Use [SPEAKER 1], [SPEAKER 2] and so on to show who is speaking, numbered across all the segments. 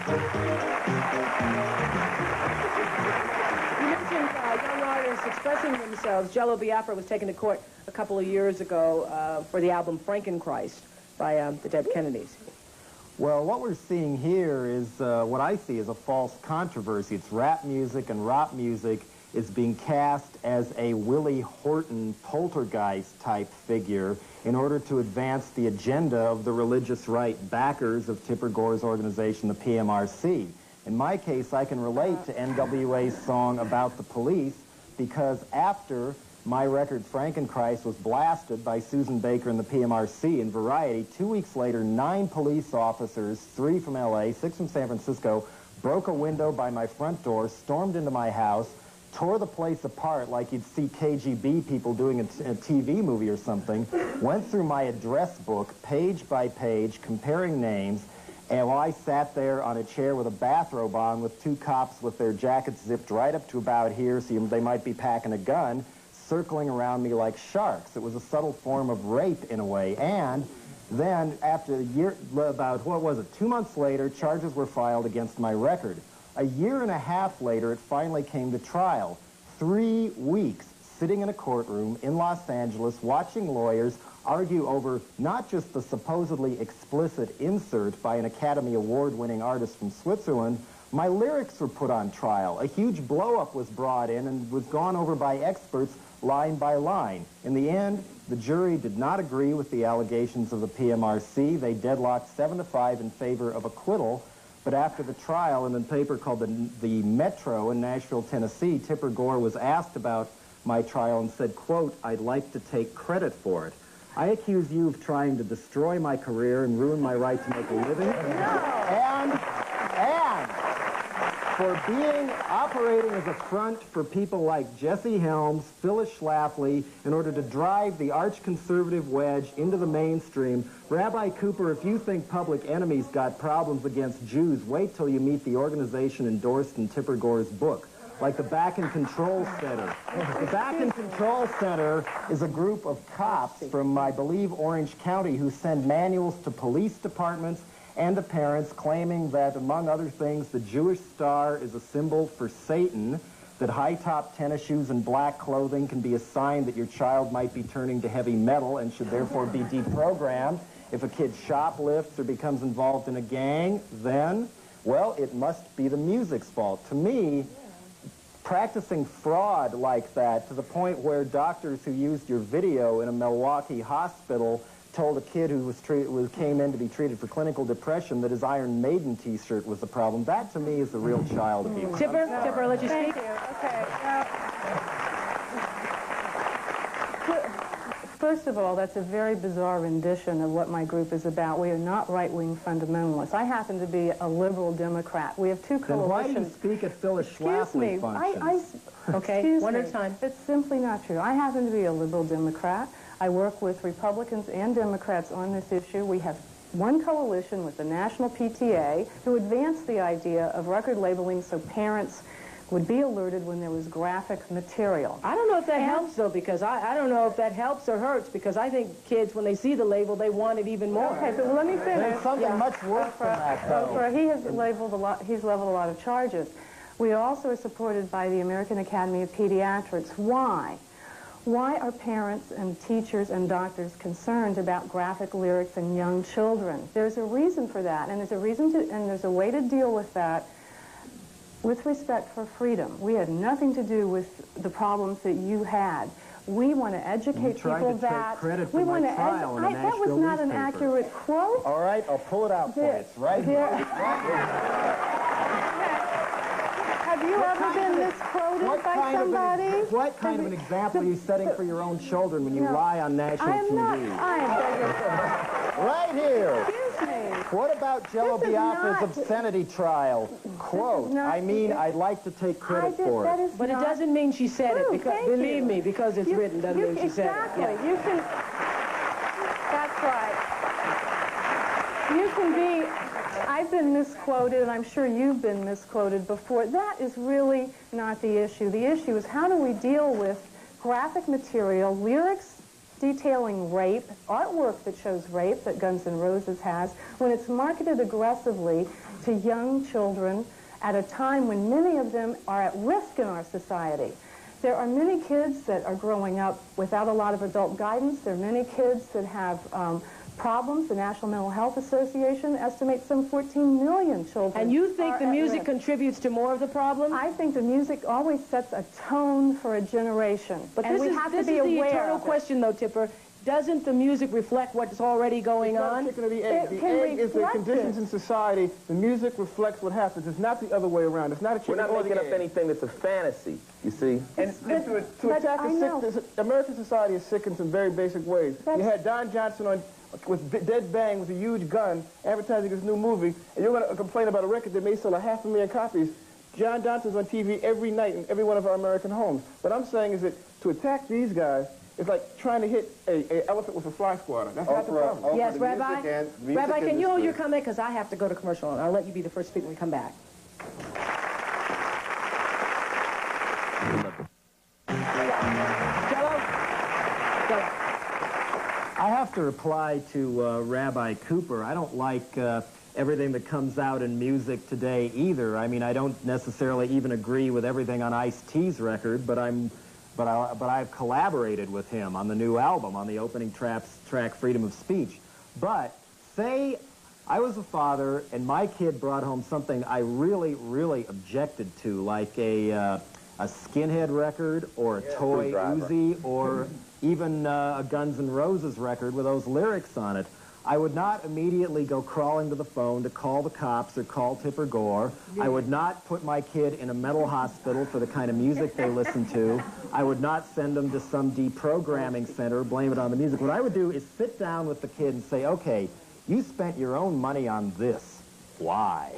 [SPEAKER 1] You mentioned young artists expressing themselves. Jello Biafra was taken to court a couple of years ago for the album Frankenchrist by the Dead Kennedys.
[SPEAKER 2] Well, what we're seeing here is what I see as a false controversy. It's rap music and rock music is being cast as a Willie Horton poltergeist-type figure in order to advance the agenda of the religious right backers of Tipper Gore's organization, the PMRC. In my case, I can relate to NWA's song about the police because after my record, Frankenchrist, was blasted by Susan Baker and the PMRC in Variety, 2 weeks later, 9 police officers, 3 from LA, 6 from San Francisco, broke a window by my front door, stormed into my house, tore the place apart like you'd see KGB people doing a TV movie or something, went through my address book, page by page, comparing names, and while I sat there on a chair with a bathrobe on with 2 cops with their jackets zipped right up to about here so they might be packing a gun, circling around me like sharks. It was a subtle form of rape in a way. And then after a year, about, what was it, 2 months later, charges were filed against my record. A year and a half later, it finally came to trial. 3 weeks sitting in a courtroom in Los Angeles, watching lawyers argue over not just the supposedly explicit insert by an Academy Award-winning artist from Switzerland, my lyrics were put on trial. A huge blow-up was brought in and was gone over by experts line by line. In the end, the jury did not agree with the allegations of the PMRC. They deadlocked 7-5 in favor of acquittal. But after the trial, in a paper called the Metro in Nashville, Tennessee, Tipper Gore was asked about my trial and said, quote, "I'd like to take credit for it. I accuse you of trying to destroy my career and ruin my right to make a living. And for being operating as a front for people like Jesse Helms, Phyllis Schlafly, in order to drive the arch-conservative wedge into the mainstream. Rabbi Cooper, if you think Public Enemy's got problems against Jews, wait till you meet the organization endorsed in Tipper Gore's book, like the Back and Control Center. The Back and Control Center is a group of cops from, I believe, Orange County who send manuals to police departments and to parents claiming that, among other things, the Jewish star is a symbol for Satan, that high-top tennis shoes and black clothing can be a sign that your child might be turning to heavy metal and should therefore be deprogrammed. If a kid shoplifts or becomes involved in a gang, then, well, it must be the music's fault. To me, practicing fraud like that to the point where doctors who used your video in a Milwaukee hospital told a kid who came in to be treated for clinical depression that his Iron Maiden T-shirt was the problem. That, to me, is the real child abuse.
[SPEAKER 1] Tipper, let you speak.
[SPEAKER 3] Thank you. Okay. First of all, that's a very bizarre rendition of what my group is about. We are not right-wing fundamentalists. I happen to be a liberal Democrat. We have 2 coalitions.
[SPEAKER 2] Then why do you speak at Phyllis Schlafly functions?
[SPEAKER 1] Okay, one at a time.
[SPEAKER 3] It's simply not true. I happen to be a liberal Democrat. I work with Republicans and Democrats on this issue. We have one coalition with the National PTA who advanced the idea of record labeling so parents would be alerted when there was graphic material.
[SPEAKER 1] I don't know if that helps, though, because I don't know if that helps or hurts, because I think kids, when they see the label, they want it even more.
[SPEAKER 3] Okay, but let me finish.
[SPEAKER 2] There's something much worse than that, though.
[SPEAKER 3] He has leveled a lot of charges. We also are supported by the American Academy of Pediatrics. Why? Why are parents and teachers and doctors concerned about graphic lyrics in young children? There's a reason for that, and there's a way to deal with that with respect for freedom. We had nothing to do with the problems that you had. We want to educate people that
[SPEAKER 2] we want to trial in a
[SPEAKER 3] that was not an accurate quote.
[SPEAKER 2] All right, I'll pull it out for you. It's right here.
[SPEAKER 3] Have you ever been misquoted by somebody?
[SPEAKER 2] What kind of an example are you setting for your own children when you lie on national TV?
[SPEAKER 3] I am
[SPEAKER 2] right here.
[SPEAKER 3] Excuse me.
[SPEAKER 2] What about Jello Biafra's obscenity trial? Quote, I mean, I'd like to take credit for it.
[SPEAKER 1] But it doesn't mean she said it, because believe me, because it's written doesn't mean she said it.
[SPEAKER 3] Exactly. You can, that's right. You can be, I've been misquoted, and I'm sure you've been misquoted before. That is really not the issue. The issue is how do we deal with graphic material, lyrics detailing rape, artwork that shows rape that Guns N' Roses has, when it's marketed aggressively to young children at a time when many of them are at risk in our society. There are many kids that are growing up without a lot of adult guidance. There are many kids that have problems. The National Mental Health Association estimates some 14 million children.
[SPEAKER 1] And you think
[SPEAKER 3] are
[SPEAKER 1] the
[SPEAKER 3] at
[SPEAKER 1] music
[SPEAKER 3] risk.
[SPEAKER 1] contributes to more of the problem?
[SPEAKER 3] I think the music always sets a tone for a generation.
[SPEAKER 1] But
[SPEAKER 3] and
[SPEAKER 1] this
[SPEAKER 3] we
[SPEAKER 1] is,
[SPEAKER 3] have
[SPEAKER 1] this
[SPEAKER 3] to be
[SPEAKER 1] is the
[SPEAKER 3] aware
[SPEAKER 1] eternal
[SPEAKER 3] of it.
[SPEAKER 1] question, though, Tipper. Doesn't the music reflect what's already going on?
[SPEAKER 4] Chicken or the
[SPEAKER 3] It
[SPEAKER 4] egg. The
[SPEAKER 3] can
[SPEAKER 4] egg is the
[SPEAKER 3] reflect
[SPEAKER 4] conditions
[SPEAKER 3] it.
[SPEAKER 4] in society. The music reflects what happens. It's not the other way around. It's not a
[SPEAKER 5] We're
[SPEAKER 4] chicken
[SPEAKER 5] not
[SPEAKER 4] or the
[SPEAKER 5] making up
[SPEAKER 4] egg.
[SPEAKER 5] anything that's a fantasy, you see.
[SPEAKER 4] And to
[SPEAKER 3] but
[SPEAKER 4] attack
[SPEAKER 3] I
[SPEAKER 4] the
[SPEAKER 3] know.
[SPEAKER 4] sick, American society is sick in some very basic ways. You had Don Johnson on with Dead Bang with a huge gun advertising his new movie, and you're going to complain about a record that may sell 500,000 copies. John Johnson's on TV every night in every one of our American homes. What I'm saying is that to attack these guys is like trying to hit an elephant with a fly swatter. That's not the problem.
[SPEAKER 1] Yes, Rabbi? Rabbi, can you hold your comment? Because I have to go to commercial, and I'll let you be the first speaker when we come back. Jello? Jello.
[SPEAKER 2] I have to reply to Rabbi Cooper. I don't like everything that comes out in music today either. I mean, I don't necessarily even agree with everything on Ice-T's record, but I've collaborated with him on the new album, on the opening track, Freedom of Speech. But say I was a father and my kid brought home something I really, really objected to, like a Skinhead record or a Toy Uzi or even a Guns N' Roses record with those lyrics on it. I would not immediately go crawling to the phone to call the cops or call Tipper Gore. I would not put my kid in a mental hospital for the kind of music they listen to. I would not send them to some deprogramming center, blame it on the music. What I would do is sit down with the kid and say, okay, you spent your own money on this. Why?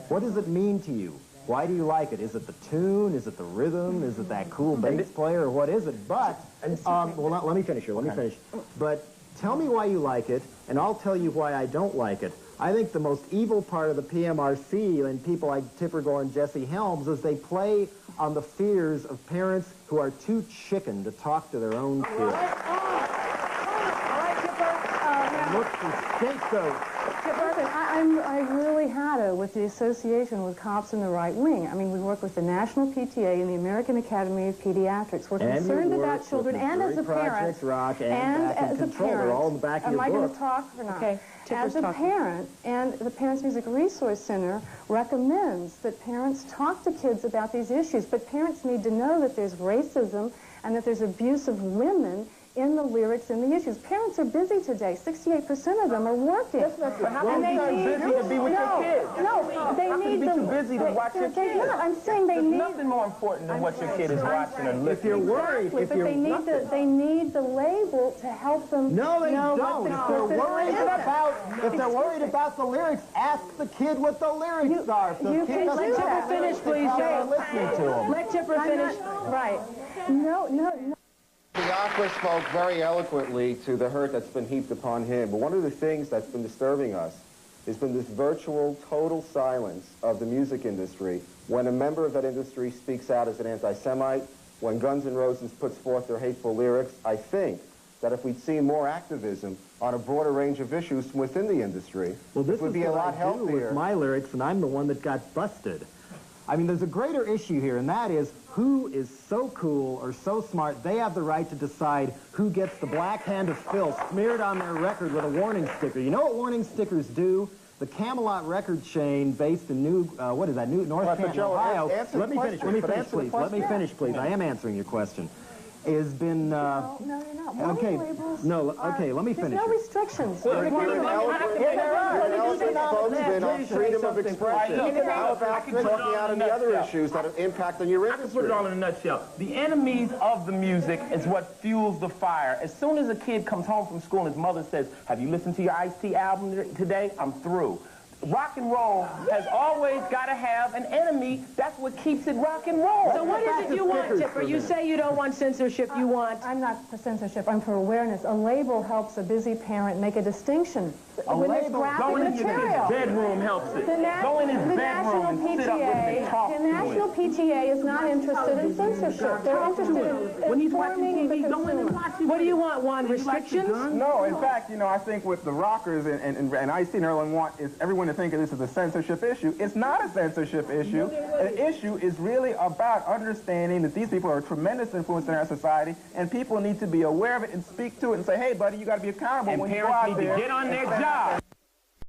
[SPEAKER 2] What does it mean to you? Why do you like it? Is it the tune? Is it the rhythm? Is it that cool bass player? Or what is it? But, well, let me finish here. Let me finish. But tell me why you like it, and I'll tell you why I don't like it. I think the most evil part of the PMRC and people like Tipper Gore and Jesse Helms is they play on the fears of parents who are too chicken to talk to their own kids.
[SPEAKER 1] All right, Tipper.
[SPEAKER 2] Look for scapegoats.
[SPEAKER 3] Listen, I really had it with the association with cops in the right wing. I mean, we work with the National PTA and the American Academy of Pediatrics. We're concerned about children, and as a parent,
[SPEAKER 2] Rock and Back in Control. They're all in the back of your book.
[SPEAKER 3] Am I going to talk or not?
[SPEAKER 1] Okay, Tipper's
[SPEAKER 3] as a
[SPEAKER 1] talking.
[SPEAKER 3] parent, and the Parents Music Resource Center recommends that parents talk to kids about these issues, but parents need to know that there's racism and that there's abuse of women in the lyrics and the issues. Parents are busy today. 68% of them are working.
[SPEAKER 4] That's not true. How
[SPEAKER 3] And
[SPEAKER 4] many
[SPEAKER 3] they
[SPEAKER 4] times
[SPEAKER 3] need
[SPEAKER 4] busy to be with your kids?
[SPEAKER 3] No, they
[SPEAKER 4] How can
[SPEAKER 3] need
[SPEAKER 4] you be
[SPEAKER 3] the,
[SPEAKER 4] too busy to watch your
[SPEAKER 3] they're
[SPEAKER 4] kids?
[SPEAKER 3] not. I'm saying they
[SPEAKER 4] There's
[SPEAKER 3] need.
[SPEAKER 4] nothing more important than what your kid is watching or listening.
[SPEAKER 2] If you're worried,
[SPEAKER 3] Exactly,
[SPEAKER 2] if
[SPEAKER 3] but
[SPEAKER 2] you're
[SPEAKER 3] they need the label to help them
[SPEAKER 2] No, they
[SPEAKER 3] know
[SPEAKER 2] don't.
[SPEAKER 3] what
[SPEAKER 2] If
[SPEAKER 3] the
[SPEAKER 2] they're worried
[SPEAKER 3] explicit
[SPEAKER 2] about, if they're worried about the lyrics, ask the kid what the lyrics are. If the
[SPEAKER 3] you
[SPEAKER 2] kid
[SPEAKER 3] can
[SPEAKER 2] doesn't
[SPEAKER 3] do
[SPEAKER 2] know
[SPEAKER 3] that.
[SPEAKER 2] the
[SPEAKER 1] Finish,
[SPEAKER 2] lyrics,
[SPEAKER 1] please,
[SPEAKER 2] they're
[SPEAKER 1] Jay.
[SPEAKER 2] probably listening to them.
[SPEAKER 1] Let Tipper
[SPEAKER 3] I'm
[SPEAKER 1] finish.
[SPEAKER 3] not- right. No.
[SPEAKER 6] Biafra spoke very eloquently to the hurt that's been heaped upon him. But one of the things that's been disturbing us has been this virtual, total silence of the music industry when a member of that industry speaks out as an anti-Semite, when Guns N' Roses puts forth their hateful lyrics. I think that if we'd seen more activism on a broader range of issues from within the industry,
[SPEAKER 2] Well, this
[SPEAKER 6] it would
[SPEAKER 2] is
[SPEAKER 6] be a
[SPEAKER 2] what
[SPEAKER 6] lot
[SPEAKER 2] I do
[SPEAKER 6] healthier.
[SPEAKER 2] with my lyrics, and I'm the one that got busted. I mean, there's a greater issue here, and that is who is so cool or so smart they have the right to decide who gets the black hand of filth smeared on their record with a warning sticker. You know what warning stickers do? The Camelot record chain based in North Canton,
[SPEAKER 6] Jello,
[SPEAKER 2] Ohio.
[SPEAKER 6] answer
[SPEAKER 2] Let
[SPEAKER 6] the
[SPEAKER 2] me finish,
[SPEAKER 6] question.
[SPEAKER 2] please. Let me finish, please. I am answering your question. Has been,
[SPEAKER 3] No, you're not. Warning
[SPEAKER 2] okay,
[SPEAKER 3] labels
[SPEAKER 2] no,
[SPEAKER 3] are-
[SPEAKER 2] okay, let me finish.
[SPEAKER 3] There's no
[SPEAKER 2] it.
[SPEAKER 3] restrictions.
[SPEAKER 6] You're an eloquent spokesman on freedom of expression. How about talking out on the other issues that impact on your
[SPEAKER 5] I can put
[SPEAKER 6] industry?
[SPEAKER 5] it all in a nutshell. The enemies of the music is what fuels the fire. As soon as a kid comes home from school and his mother says, have you listened to your Ice-T album today? I'm through. Rock and roll has always got to have an enemy. That's what keeps it rock and roll.
[SPEAKER 1] So what is it you want, Tipper? You say you don't want censorship. You want...
[SPEAKER 3] I'm not for censorship. I'm for awareness. A label helps a busy parent make a distinction when there's graphic
[SPEAKER 5] Go in his
[SPEAKER 3] material.
[SPEAKER 5] bedroom helps it. Go in his bedroom and sit up with him and talk
[SPEAKER 3] The
[SPEAKER 5] to
[SPEAKER 3] National
[SPEAKER 5] him.
[SPEAKER 3] PTA is not interested in censorship. They're interested in
[SPEAKER 5] When he's watching
[SPEAKER 3] informing the
[SPEAKER 5] TV, go in and
[SPEAKER 3] consumer.
[SPEAKER 5] watch him.
[SPEAKER 1] What do you want, Juan? Restrictions?
[SPEAKER 7] No, in fact, you know, I think what the rockers and Ice-T and Erlen want is everyone to think of this as a censorship issue. It's not a censorship issue. The issue is really about understanding that these people are a tremendous influence in our society, and people need to be aware of it and speak to it and say, hey, buddy, you got to be accountable
[SPEAKER 5] And
[SPEAKER 7] when you go
[SPEAKER 5] parents
[SPEAKER 7] out
[SPEAKER 5] need
[SPEAKER 7] there.
[SPEAKER 5] to get on their job.